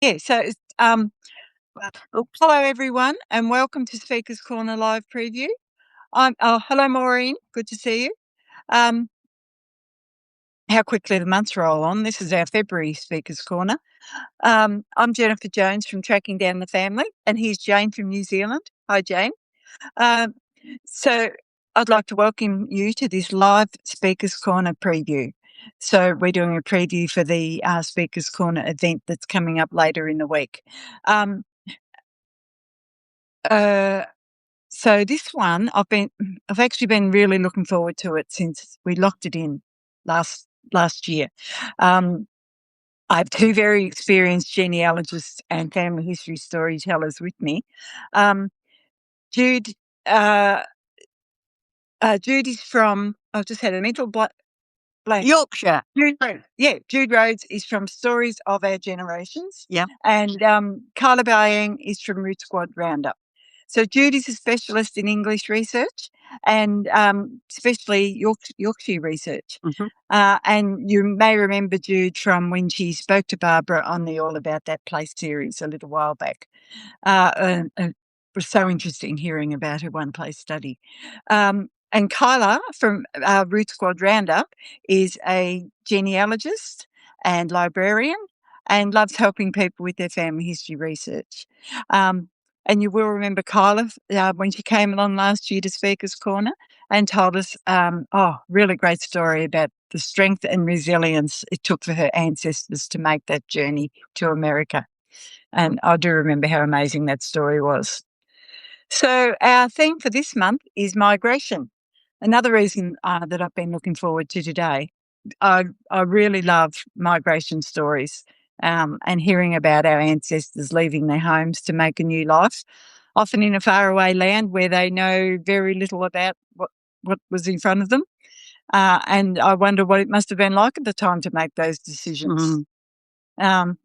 Yeah, so hello everyone, and welcome to Speakers Corner Live Preview. Hello Maureen, good to see you. How quickly the months roll on. This is our February Speakers Corner. I'm Jennifer Jones from Tracking Down the Family, and here's Jane from New Zealand. Hi Jane. Um, so I'd like to welcome you to this live Speakers Corner preview. So we're doing a preview for the Speakers Corner event that's coming up later in the week. So this one, I've actually been really looking forward to it since we locked it in last year. I have two very experienced genealogists and family history storytellers with me. Jude, uh, Jude is from. I've just had a mental blank. Yorkshire. Jude Rhodes is from Stories of Our Generations. Yeah. And Kyla Bayang is from Root Squad Roundup. So Jude is a specialist in English research and especially Yorkshire research. Mm-hmm. And you may remember Jude from when she spoke to Barbara on the All About That Place series a little while back. It was so interesting hearing about her one place study. And Kyla from Root Squad Roundup is a genealogist and librarian and loves helping people with their family history research. And you will remember Kyla when she came along last year to Speakers Corner and told us, really great story about the strength and resilience it took for her ancestors to make that journey to America. And I do remember how amazing that story was. So our theme for this month is migration. Another reason that I've been looking forward to today. I really love migration stories and hearing about our ancestors leaving their homes to make a new life, often in a faraway land where they know very little about what was in front of them. And I wonder what it must have been like at the time to make those decisions. Mm.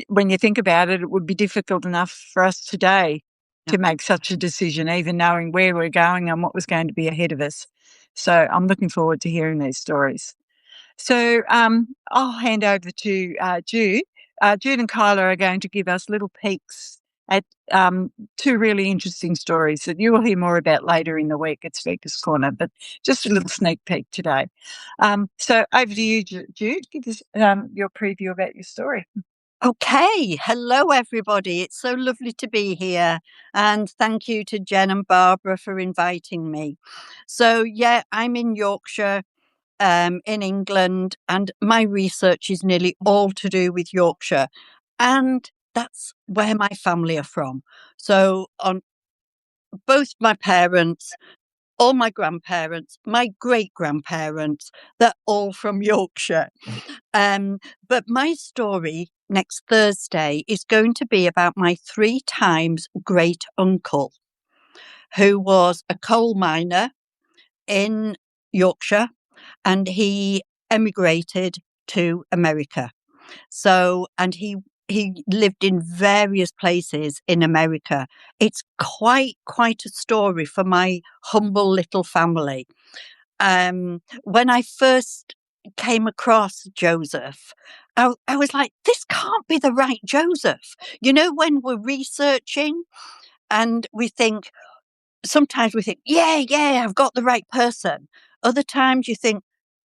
When you think about it, it would be difficult enough for us today to make such a decision, even knowing where we're going and what was going to be ahead of us. So I'm looking forward to hearing these stories. So I'll hand over to Jude. Jude and Kyla are going to give us little peeks at two really interesting stories that you will hear more about later in the week at Speakers Corner, but just a little sneak peek today. So over to you, Jude. Give us your preview about your story. Okay. Hello, everybody. It's so lovely to be here. And thank you to Jen and Barbara for inviting me. So, yeah, I'm in Yorkshire, in England, and my research is nearly all to do with Yorkshire. And that's where my family are from. So, on both my parents, all my grandparents, my great-grandparents, they're all from Yorkshire. But my story next Thursday is going to be about my 3 times great uncle, who was a coal miner in Yorkshire, and he emigrated to America. And he lived in various places in America. It's quite a story for my humble little family. When I first came across Joseph, I was like, this can't be the right Joseph. You know, when we're researching and sometimes we think, yeah, I've got the right person. Other times you think,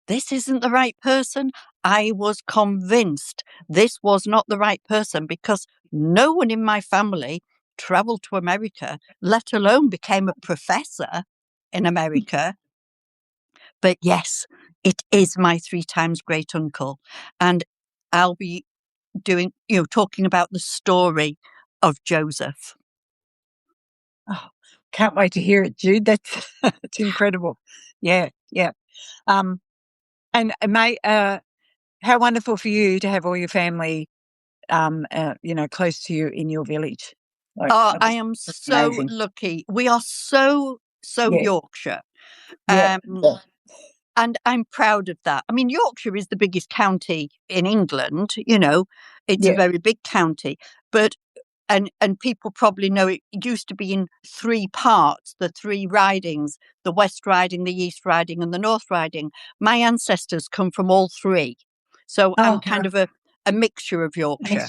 this isn't the right person. I was convinced this was not the right person because no one in my family traveled to America, let alone became a professor in America. But yes, it is my 3 times great uncle. And I'll be talking about the story of Joseph. Oh, can't wait to hear it, Jude. That's incredible. Yeah. And how wonderful for you to have all your family, close to you in your village. I am so amazing. Lucky. We are so Yorkshire. Yeah. And I'm proud of that. I mean, Yorkshire is the biggest county in England, it's a very big county, but and people probably know it used to be in 3 parts, the 3 ridings, the West Riding, the East Riding and the North Riding. My ancestors come from all 3. So I'm kind of a mixture of Yorkshire.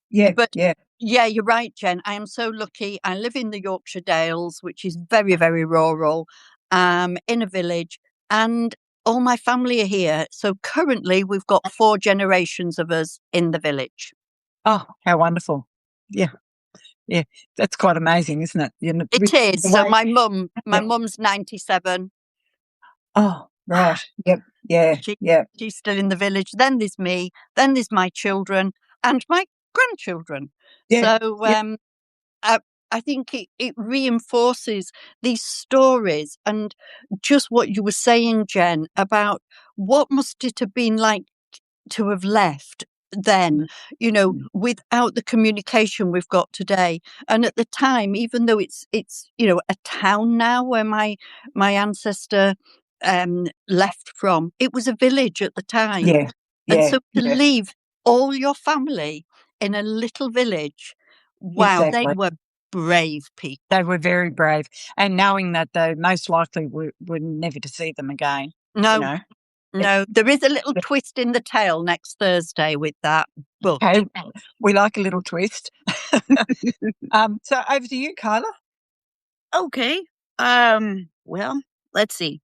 Yeah, But yeah. yeah, you're right, Jen. I am so lucky. I live in the Yorkshire Dales, which is very, very rural, in a village, and all my family are here. So currently, we've got 4 generations of us in the village. Oh, how wonderful. Yeah, yeah. That's quite amazing, isn't it? You know, It with is. the So way. my Yeah. mum's 97. Oh, right. Yep. Yeah, She yeah, she's still in the village. Then there's me. Then there's my children and my grandchildren. yeah, So yeah, I, I think it reinforces these stories and just what you were saying, Jen, about what must it have been like to have left then, without the communication we've got today. And at the time, even though it's a town now where my ancestor left from, it was a village at the time. yeah, And yeah, so to yeah. leave all your family in a little village, wow, they Exactly. were brave people. They were very brave, and knowing that they most likely were never to see them again. You No, know. It, no, there is a little twist in the tale next Thursday with that, but okay, we like a little twist. So over to you, Kyla. Okay. Well, let's see.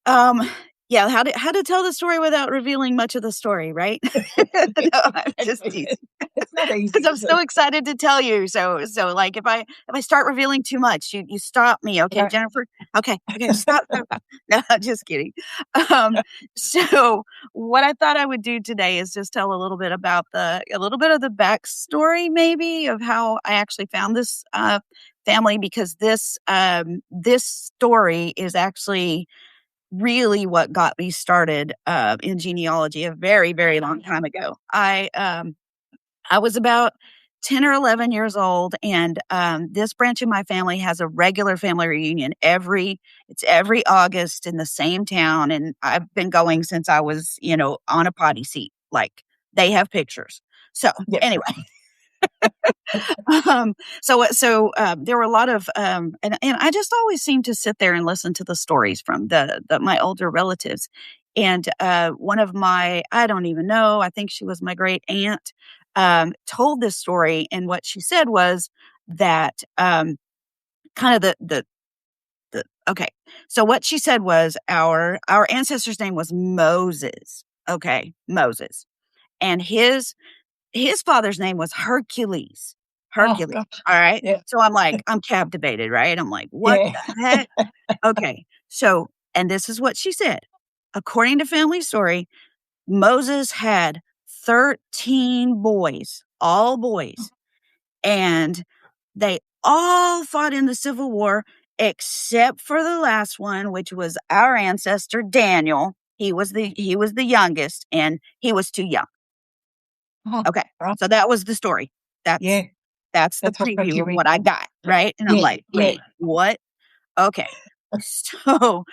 Um, yeah, how to tell the story without revealing much of the story, right? No, I'm just teasing. It's not easy, Because I'm is so excited to tell you. So like if I start revealing too much, you stop me, okay, it? Jennifer? Okay, stop. No, just kidding. Um, so what I thought I would do today is just tell a little bit of the backstory, maybe, of how I actually found this family, because this story is actually really what got me started in genealogy a very, very long time ago. I was about 10 or 11 years old, and this branch of my family has a regular family reunion every August in the same town, and I've been going since I was, on a potty seat. Like, they have pictures. So Yep. anyway, there were a lot of and I just always seemed to sit there and listen to the stories from the my older relatives. And one of my, I don't even know, I think she was my great aunt, told this story, and what she said was that kind of the okay. So what she said was our ancestor's name was Moses. Okay, Moses. And his father's name was Hercules. Oh Hercules. gosh. All right. Yeah. So I'm like, I'm captivated, right? I'm like, what Yeah. the heck? Okay. So, and this is what she said. According to family story, Moses had 13 boys, all boys, and they all fought in the Civil War except for the last one, which was our ancestor Daniel. He was the youngest, and he was too young. Oh, Okay. right. So that was the story. That's Yeah. that's the That's what got preview you of in. what I got, right? And I'm Yeah. like, Yeah. "Wait, what?" Okay. So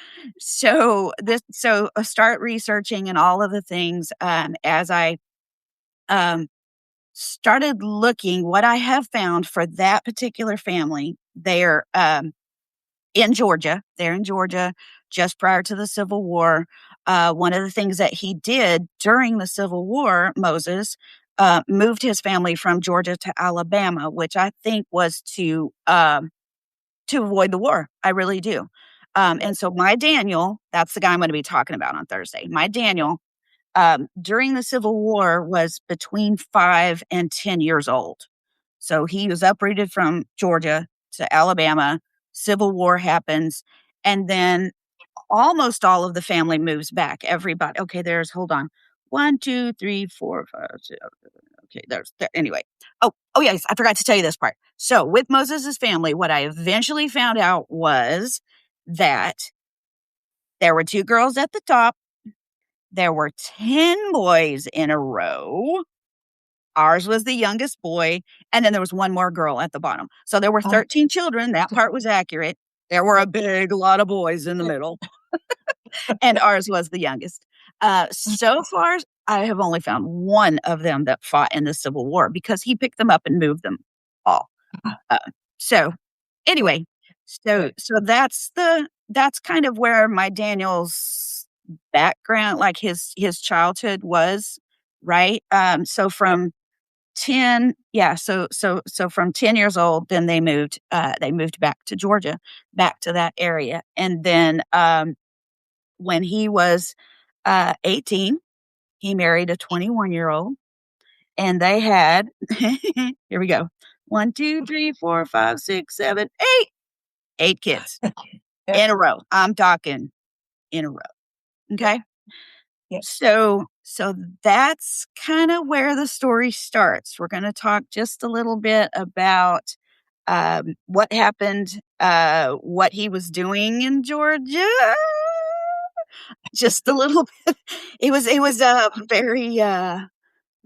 I start researching and all of the things, as I, um, started looking. What I have found for that particular family, they're in Georgia just prior to the Civil War. One of the things that he did during the Civil War, Moses, moved his family from Georgia to Alabama, which I think was to avoid the war. I really do. And so my Daniel, that's the guy I'm going to be talking about on Thursday. My Daniel, during the Civil War, was between 5 and 10 years old. So he was uprooted from Georgia to Alabama. Civil War happens. And then almost all of the family moves back. Everybody. Okay, hold on. 1, 2, 3, 4, 5, 6. Okay, anyway. Oh, yes, I forgot to tell you this part. So with Moses's family, what I eventually found out was that there were 2 girls at the top. There were 10 boys in a row. Ours was the youngest boy, and then there was one more girl at the bottom. So there were Oh, 13 children. That part was accurate. There were a big lot of boys in the middle, and ours was the youngest. So far, I have only found one of them that fought in the Civil War, because he picked them up and moved them all. Uh, so anyway, yeah. so that's kind of where my Daniel's background, like his childhood was, right? So Yeah. so from 10 years old, then they moved back to Georgia, back to that area. And then when he was 18, he married a 21-year-old, and they had here we go. 1, 2, 3, 4, 5, 6, 7, 8. 8 kids in a row. I'm talking in a row. Okay. Yeah. So that's kind of where the story starts. We're going to talk just a little bit about what happened, what he was doing in Georgia. Just a little bit. It was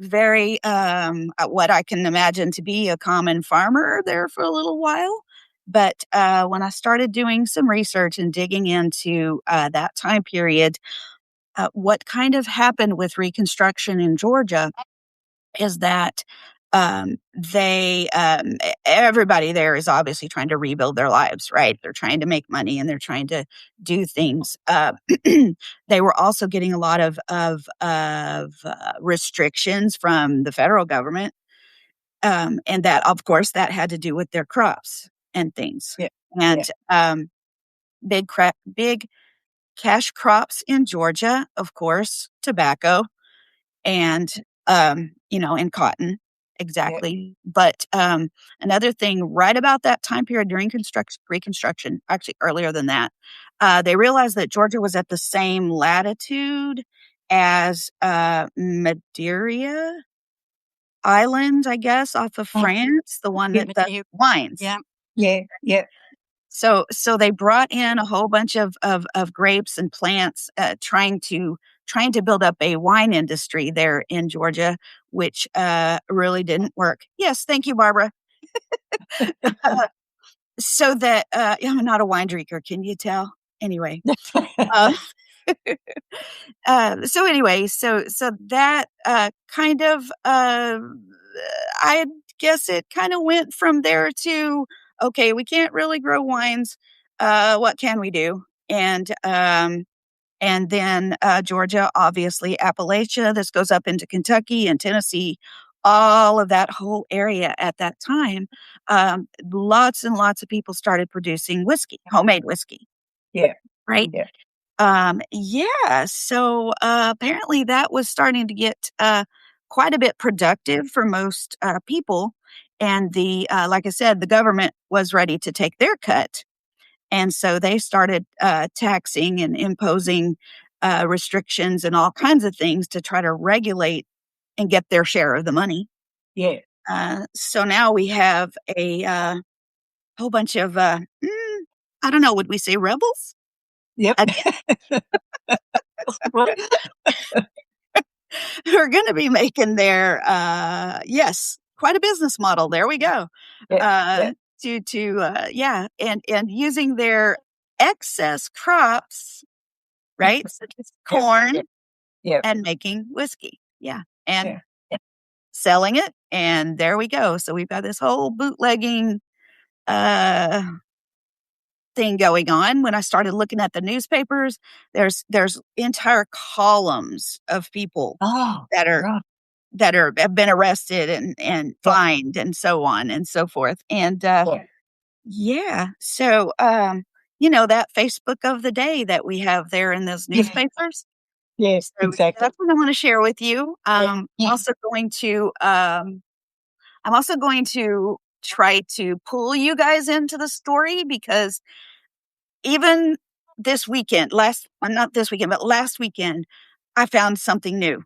very what I can imagine to be a common farmer there for a little while. But when I started doing some research and digging into that time period, what kind of happened with Reconstruction in Georgia is that everybody there is obviously trying to rebuild their lives, right? They're trying to make money and they're trying to do things. They were also getting a lot of restrictions from the federal government, and that, of course, that had to do with their crops and things. Yeah. And big cash crops in Georgia, of course, tobacco and and cotton. Exactly. But another thing right about that time period during Reconstruction, actually earlier than that, they realized that Georgia was at the same latitude as Madeira Island, I guess, off of France, the one that does wines. Yeah. So they brought in a whole bunch of grapes and plants, trying to build up a wine industry there in Georgia, which really didn't work. Yes, thank you, Barbara. So that I'm not a wine drinker, can you tell? Anyway, so anyway, so that kind of I guess it kind of went from there to, okay, we can't really grow wines. What can we do? And then Georgia, obviously Appalachia. This goes up into Kentucky and Tennessee, all of that whole area at that time. Lots and lots of people started producing whiskey, homemade whiskey. Yeah. Right. Yeah. So apparently that was starting to get quite a bit productive for most people. And like I said, the government was ready to take their cut. And so they started taxing and imposing restrictions and all kinds of things to try to regulate and get their share of the money. Yeah. So now we have a whole bunch of, I don't know, would we say rebels? Yep. Who are going to be making their, quite a business model. There we go. And using their excess crops, right? Such as corn, and making whiskey. Yeah. And selling it. And there we go. So we've got this whole bootlegging thing going on. When I started looking at the newspapers, there's entire columns of people that have been arrested and fined and so on and so forth. And so that Facebook of the day that we have there in those newspapers. Yes, So exactly. that's what I want to share with you. I'm also going to try to pull you guys into the story, because even this weekend, not this weekend, but last weekend, I found something new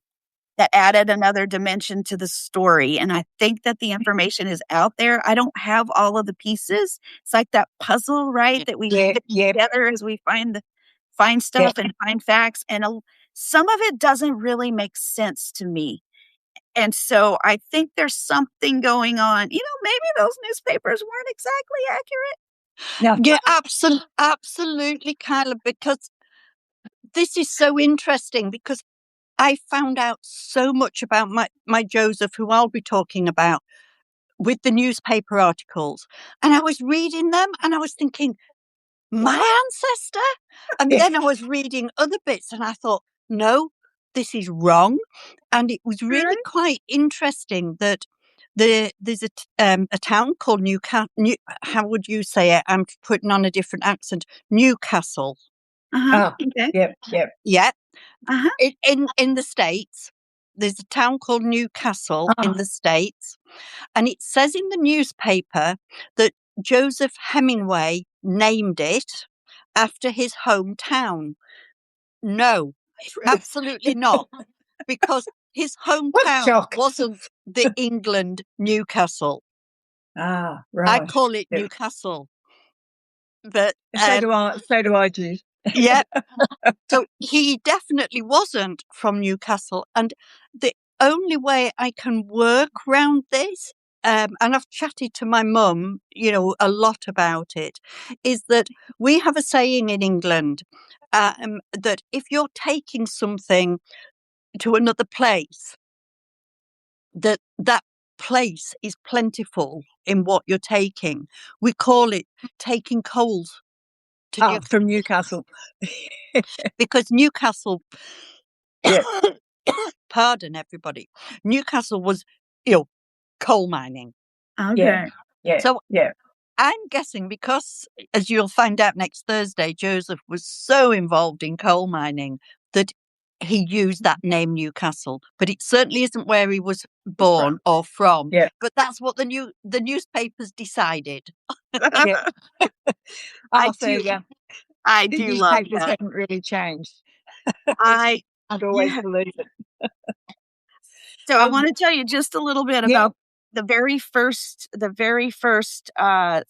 that added another dimension to the story. And I think that the information is out there. I don't have all of the pieces. It's like that puzzle, right? That we fit together as we find stuff and find facts. And some of it doesn't really make sense to me. And so I think there's something going on. Maybe those newspapers weren't exactly accurate. Yeah, absolutely, Kyla, because this is so interesting, because I found out so much about my Joseph, who I'll be talking about, with the newspaper articles. And I was reading them and I was thinking, my ancestor? And then I was reading other bits and I thought, no, this is wrong. And it was really quite interesting that There's a town called Newcastle. How would you say it? I'm putting on a different accent. Newcastle. Uh-huh. Oh, Okay. yep. Yeah. Uh-huh. In the States, there's a town called Newcastle in Oh. the States, and it says in the newspaper that Joseph Hemingway named it after his hometown. No, absolutely not, because his What a hometown shock. wasn't the England Newcastle. Ah, I right. call it Yep. Newcastle, but So do I, Jude. yeah. So he definitely wasn't from Newcastle. And the only way I can work around this, and I've chatted to my mum, a lot about it, is that we have a saying in England that if you're taking something to another place, that place is plentiful in what you're taking. We call it taking coals to Oh, from Newcastle. because Newcastle, Yeah. pardon everybody, Newcastle was, coal mining. Okay. Yeah. So Yeah. I'm guessing because, as you'll find out next Thursday, Joseph was so involved in coal mining that he used that name Newcastle, but it certainly isn't where he was born or from. Yeah. But that's what the newspapers decided. Yeah. I Oh, so do. yeah. I The do love newspapers that. haven't really changed. I I'd always yeah. believe it. So I want to tell you just a little bit Yeah. about the very first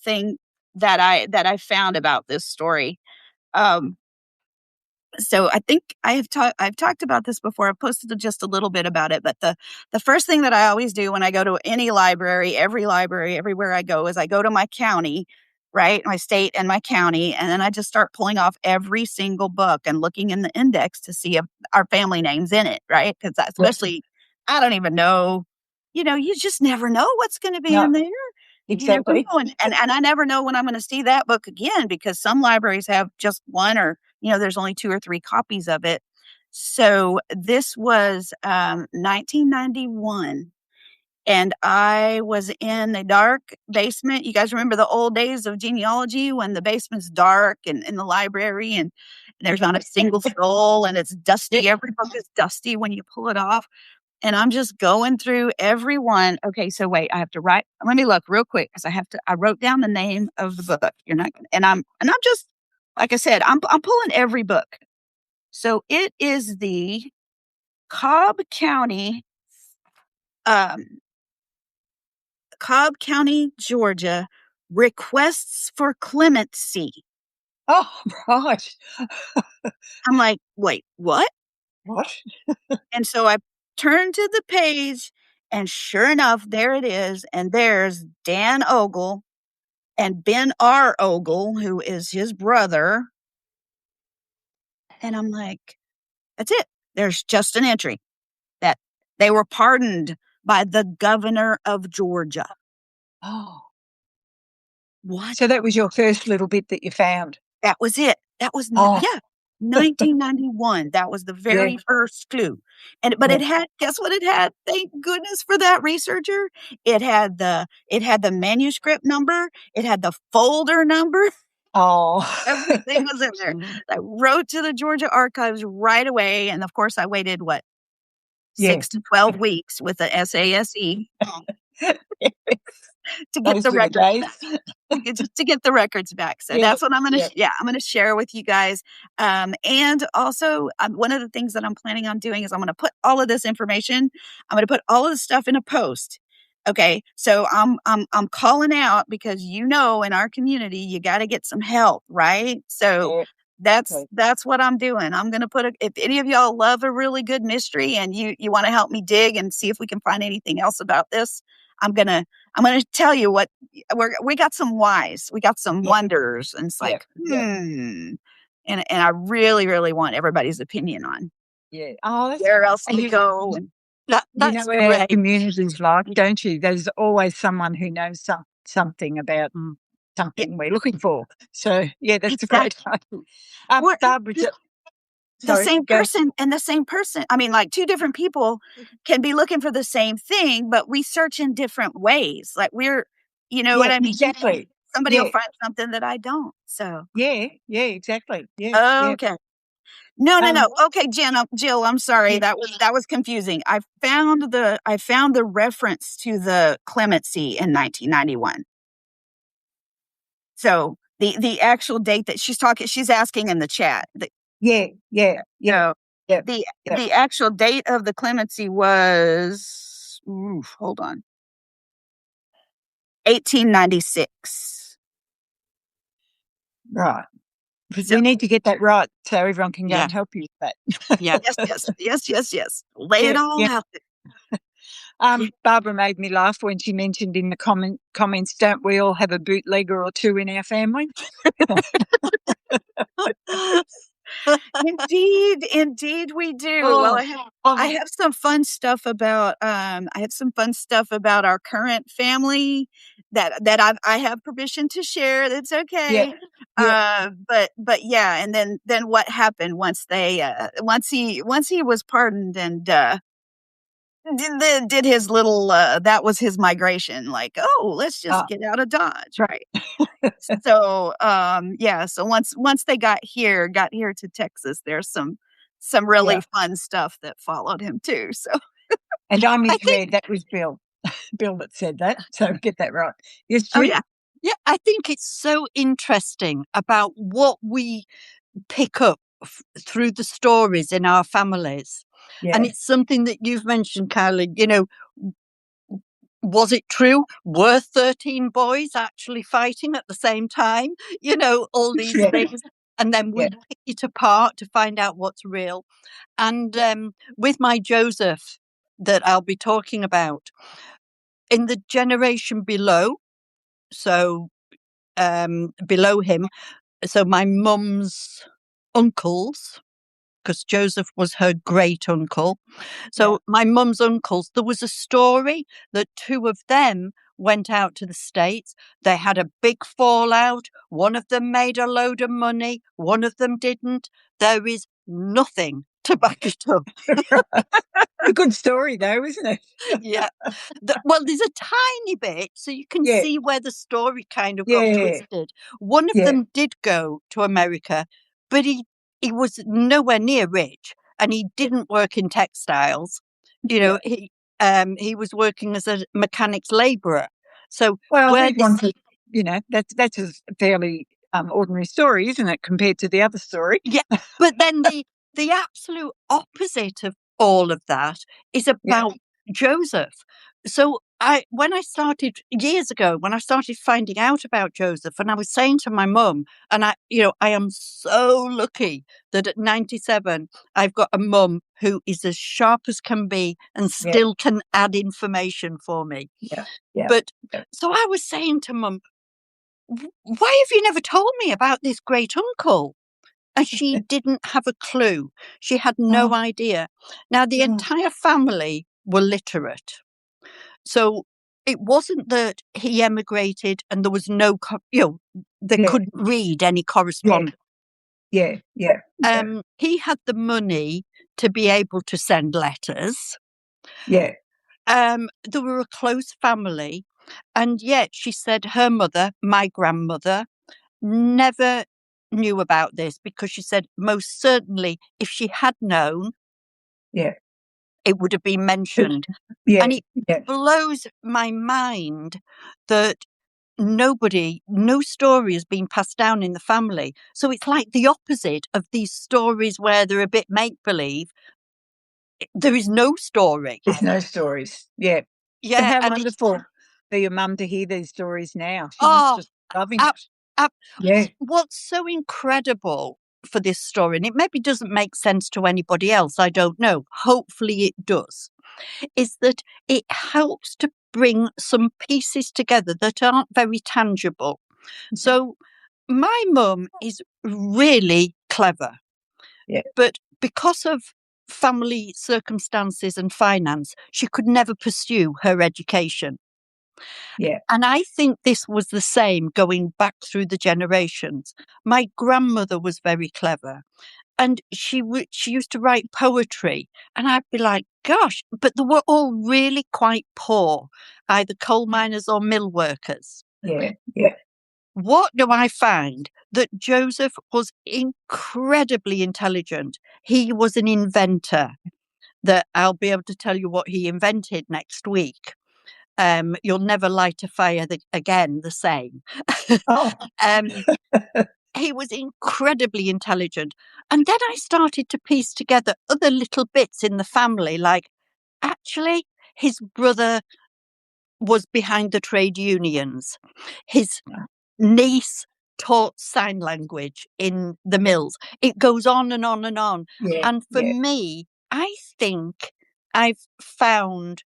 thing that I found about this story. So I think I've talked about this before. I've posted just a little bit about it, but the first thing that I always do when I go to any library, everywhere I go, is I go to my county, right? My state and my county, and then I just start pulling off every single book and looking in the index to see if our family name's in it, right? Because especially I don't even know, you just never know what's going to be in No, there. You never exactly. know, and I never know when I'm going to see that book again because some libraries have just one or there's only 2 or 3 copies of it. So this was 1991, and I was in a dark basement. You guys remember the old days of genealogy when the basement's dark and in the library and there's not a single soul and it's dusty. Every book is dusty when you pull it off. And I'm just going through every one. Okay, so wait, I have to write. Let me look real quick because I wrote down the name of the book. You're not gonna, and I'm just like I said, I'm pulling every book. So it is the Cobb County, Cobb County, Georgia, requests for clemency. Oh, right. I'm like, wait, what? What? And so I turned to the page, and sure enough, there it is. And there's Dan Ogle and Ben R. Ogle, who is his brother. And I'm like, that's it. There's just an entry that they were pardoned by the governor of Georgia. Oh. What? So that was your first little bit that you found. That was it. That was, Oh. yeah, 1991. That was the very first clue. But it had, guess what it had? Thank goodness for that researcher. It had the manuscript number. It had the folder number. Oh. Everything was in there. I wrote to the Georgia archives right away. And of course I waited 6 to 12 weeks with the SASE to get the records back. to get the records back. So that's what I'm going to, I'm going to share with you guys. And also one of the things that I'm planning on doing is I'm going to put all of this information, I'm going to put all of this stuff in a post. Okay. So I'm calling out because, in our community, you got to get some help. Right. So that's what I'm doing. I'm going to put if any of y'all love a really good mystery and you want to help me dig and see if we can find anything else about this, I'm going to tell you what we got some whys, we got some wonders, and it's like, and I really, really want everybody's opinion on where else to go. And that's what our community's like, don't you? There's always someone who knows something about something we're looking for. So that's a great idea. Barbara, the Sorry, same go. person and the same person. I mean, like two different people can be looking for the same thing, but we search in different ways. Like we're, you know what Yeah, I mean? exactly. Somebody will Yeah, find something that I don't. So, yeah, exactly. Yeah, yeah. okay. No, no, Um, no. Okay, Jill, I'm sorry. yeah, That was confusing. I found the reference to the clemency in 1991. So the actual date that she's asking in the chat. yeah, yeah, yeah, So yeah, the yeah. the actual date of the clemency was hold on, 1896. Right. Because So we need to get that right so everyone can go Yeah. and help you with that. Yeah. yes. Lay it Yeah, all yeah. out there. Barbara made me laugh when she mentioned in the comments, don't we all have a bootlegger or two in our family? Indeed we do. Well, I have some fun stuff about our current family that I have permission to share. That's Yeah, okay. yeah. But yeah, and then what happened once he was pardoned and did his little that was his migration, like, oh, let's just get out of Dodge, right? So yeah, so once they got here to Texas, there's some really Yeah. fun stuff that followed him too. So And I I think, misread. That was Bill. Bill that said that. So get that right. Yes, oh Jude? yeah, I think it's so interesting about what we pick up through the stories in our families. And Yeah. it's something that you've mentioned, Kyla, was it true? Were 13 boys actually fighting at the same time? All these Yeah. things. And then we Yeah. pick it apart to find out what's real. And with my Joseph that I'll be talking about, in the generation below, so below him, so my mum's uncles, because Joseph was her great uncle. So my mum's uncles, there was a story that two of them went out to the States. They had a big fallout. One of them made a load of money. One of them didn't. There is nothing to back it up. A good story, though, isn't it? Yeah. Well, there's a tiny bit, so you can Yeah. see where the story kind of got Yeah. twisted. One of Yeah. them did go to America, but he was nowhere near rich, and he didn't work in textiles. Yeah. He was working as a mechanic's labourer. So Well, where he'd this, wanted, that's a fairly ordinary story, isn't it, compared to the other story? yeah, but then the absolute opposite of all of that is about Joseph. So when I started years ago, when I started finding out about Joseph, and I was saying to my mum, and I am so lucky that at 97, I've got a mum who is as sharp as can be and Yeah. still can add information for me. Yeah. Yeah. But Yeah. so I was saying to mum, why have you never told me about this great uncle? And she didn't have a clue. She had no Oh. idea. Now, the entire family were literate. So it wasn't that he emigrated and there was no, they Yeah. couldn't read any correspondence. Yeah. Yeah. Yeah. He had the money to be able to send letters. Yeah. They were a close family. And yet she said her mother, my grandmother, never knew about this because she said most certainly if she had known, Yeah. it would have been mentioned. Yeah. And it Yeah. blows my mind that no story has been passed down in the family. So it's like the opposite of these stories where they're a bit make-believe. There is no story. There's no stories. Yeah. But Yeah. how And wonderful for your mum to hear these stories now. She must just be loving it. Yeah. what's so incredible for this story, and it maybe doesn't make sense to anybody else, I don't know, hopefully it does, is that it helps to bring some pieces together that aren't very tangible. So my mum is really clever, but because of family circumstances and finance, she could never pursue her education. Yeah. And I think this was the same going back through the generations. My grandmother was very clever. and she used to write poetry, and I'd be like, gosh, but they were all really quite poor, either coal miners or mill workers. Yeah, yeah. What do I find? That Joseph was incredibly intelligent. He was an inventor. That I'll be able to tell you what he invented next week. You'll never light a fire again the same. Oh. He was incredibly intelligent. And then I started to piece together other little bits in the family, like actually his brother was behind the trade unions. His niece taught sign language in the mills. It goes on and on and on. Yeah, And for yeah. me, I think I've found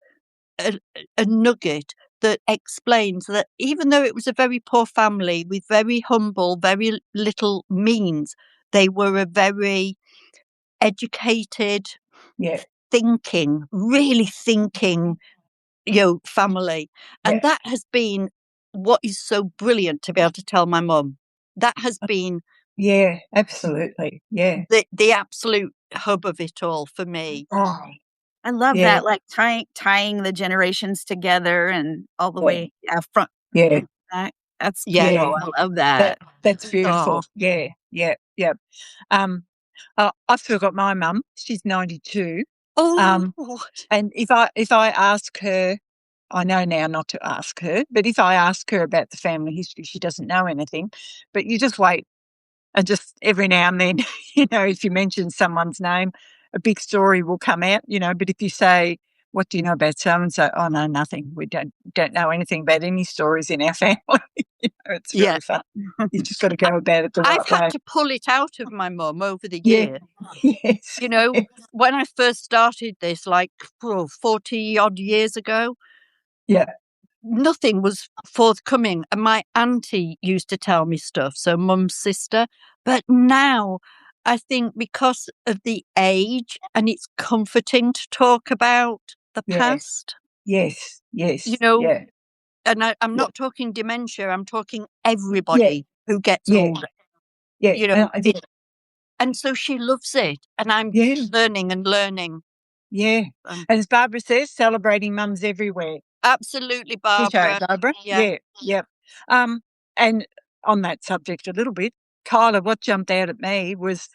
a nugget that explains that even though it was a very poor family with very humble, very little means, they were a very educated, Yeah, really thinking, family. And yeah. that has been what is so brilliant to be able to tell my mum. That has been Yeah, absolutely. Yeah. the absolute hub of it all for me. Oh, I love yeah, that, like tying the generations together and all the yeah, way front yeah, back. That's Yeah. beautiful. yeah. I love that. That's Oh, beautiful. Yeah, yeah, yeah. I've still got my mum. She's 92. oh, And if I ask her, I know now not to ask her, but if I ask her about the family history, she doesn't know anything. But you just wait, and just every now and then, if you mention someone's name, a big story will come out. But if you say, "What do you know about so and so?" "Oh no, nothing. We don't know anything about any stories in our family." It's yeah. very fun. You just got to go about it the I've right way. had to pull it out of my mum over the Yeah. years. Yes. When I first started this, like 40 odd years ago, Yeah. nothing was forthcoming. And my auntie used to tell me stuff, so mum's sister. But now I think because of the age, and it's comforting to talk about the Yeah. past, Yes. Yes. and Yeah. I'm Yeah. not talking dementia, I'm talking Yeah. everybody who gets Yeah. older, Yeah. Yeah. and so she loves it. And I'm Yeah. learning and learning. Yeah. As Barbara says, celebrating mums everywhere. Absolutely, Ditto, Barbara. Barbara. Yeah. Yeah. Yeah. And on that subject a little bit, Kyla, what jumped out at me was,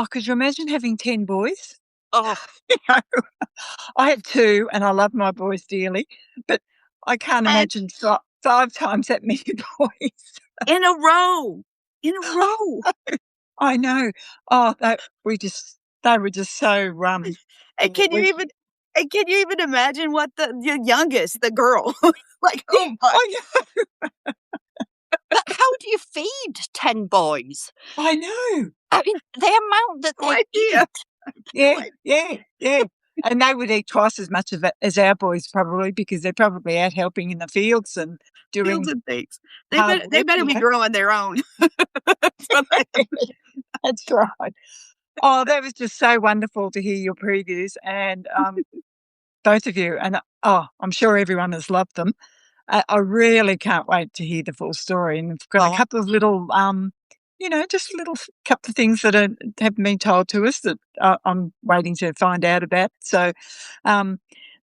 could you imagine having 10 boys? Oh, You know, I have 2 and I love my boys dearly, but I can't And imagine 5 times that many boys. in a row. In a row. I know. Oh, they were just so, And can you we even imagine what the youngest, the girl, like, yeah, oh my, but how do you feed 10 boys? I know. I mean, the amount that no they idea. eat. Yeah, Like, yeah, yeah. And they would eat twice as much of it as our boys probably, because they're probably out helping in the fields and fields doing and things. hard They work, better be growing their own. So That's right. Oh, that was just so wonderful to hear your previews, and both of you. And I'm sure everyone has loved them. I really can't wait to hear the full story. And we've got a couple of little, just little couple of things that haven't been told to us that I'm waiting to find out about. So,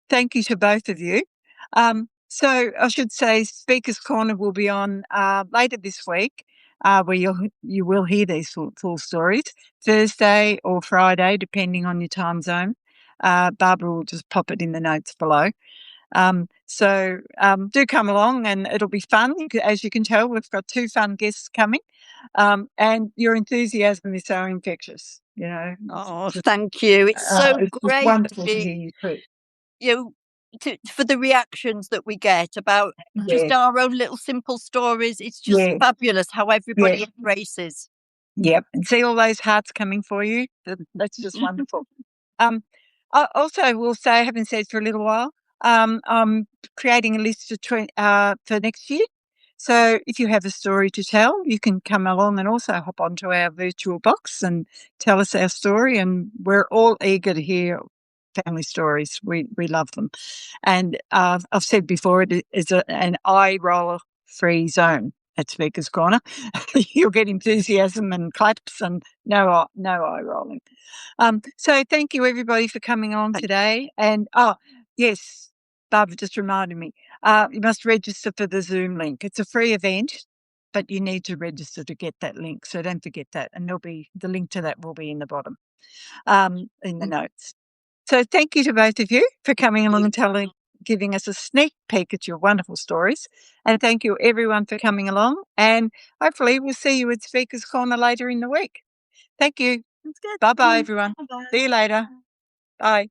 thank you to both of you. So I should say, Speaker's Corner will be on later this week, where you will hear these full stories, Thursday or Friday, depending on your time zone. Barbara will just pop it in the notes below. So do come along, and it'll be fun. As you can tell, we've got 2 fun guests coming, and your enthusiasm is so infectious. Oh, thank you. It's so It's just great to wonderful to hear be, you too. for the reactions that we get about just Yeah, our own little simple stories. It's just yeah, fabulous how yeah, everybody embraces. yep. And see all those hearts coming for you. That's just wonderful. Um, I also will say, I haven't said for a little while, I'm creating a list for next year. So if you have a story to tell, you can come along and also hop onto our virtual box and tell us our story. And we're all eager to hear family stories. We love them. And I've said before, it is an eye roller free zone. at Speaker's Corner. You'll get enthusiasm and claps and no eye rolling. So thank you everybody for coming on today. And yes, Barbara just reminded me, you must register for the Zoom link. It's a free event, but you need to register to get that link. So don't forget that. And the link to that will be in the bottom, in the notes. So thank you to both of you for coming along and giving us a sneak peek at your wonderful stories. And thank you everyone for coming along. And hopefully we'll see you at Speaker's Corner later in the week. Thank you. That's good. Bye-bye, everyone. Bye-bye. See you later. Bye.